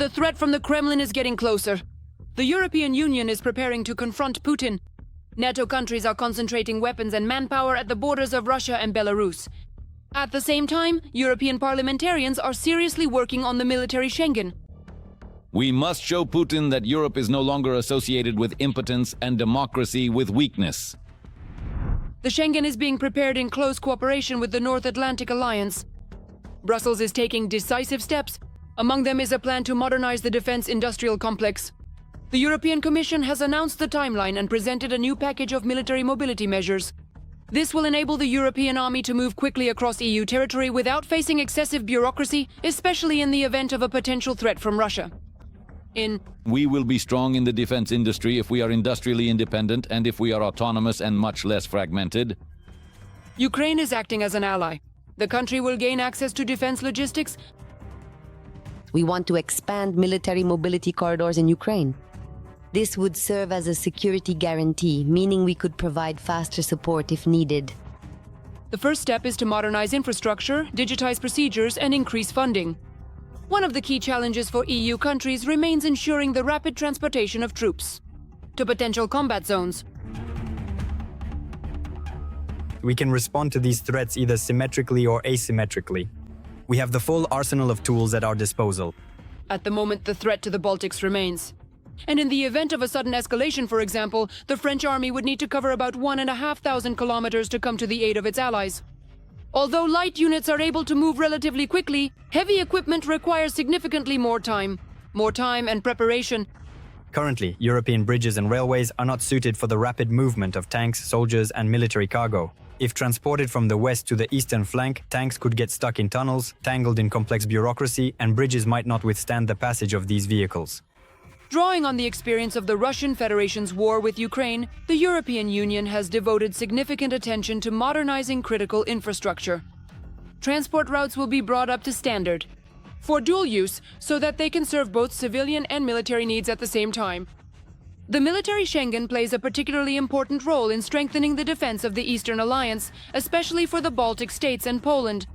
The threat from the Kremlin is getting closer. The European Union is preparing to confront Putin. NATO countries are concentrating weapons and manpower at the borders of Russia and Belarus. At the same time, European parliamentarians are seriously working on the military Schengen. We must show Putin that Europe is no longer associated with impotence and democracy with weakness. The Schengen is being prepared in close cooperation with the North Atlantic Alliance. Brussels is taking decisive steps. Among them is a plan to modernize the defense industrial complex. The European Commission has announced the timeline and presented a new package of military mobility measures. This will enable the European army to move quickly across EU territory without facing excessive bureaucracy, especially in the event of a potential threat from Russia. We will be strong in the defense industry if we are industrially independent and if we are autonomous and much less fragmented. Ukraine is acting as an ally. The country will gain access to defense logistics. We want to expand military mobility corridors in Ukraine. This would serve as a security guarantee, meaning we could provide faster support if needed. The first step is to modernize infrastructure, digitize procedures, and increase funding. One of the key challenges for EU countries remains ensuring the rapid transportation of troops to potential combat zones. We can respond to these threats either symmetrically or asymmetrically. We have the full arsenal of tools at our disposal. At the moment, the threat to the Baltics remains. And in the event of a sudden escalation, for example, the French army would need to cover about 1,500 kilometers to come to the aid of its allies. Although light units are able to move relatively quickly, heavy equipment requires significantly more time and preparation. Currently, European bridges and railways are not suited for the rapid movement of tanks, soldiers, and military cargo. If transported from the west to the eastern flank, tanks could get stuck in tunnels, tangled in complex bureaucracy, and bridges might not withstand the passage of these vehicles. Drawing on the experience of the Russian Federation's war with Ukraine, the European Union has devoted significant attention to modernizing critical infrastructure. Transport routes will be brought up to standard for dual use so that they can serve both civilian and military needs at the same time. The military Schengen plays a particularly important role in strengthening the defense of the Eastern Alliance, especially for the Baltic states and Poland.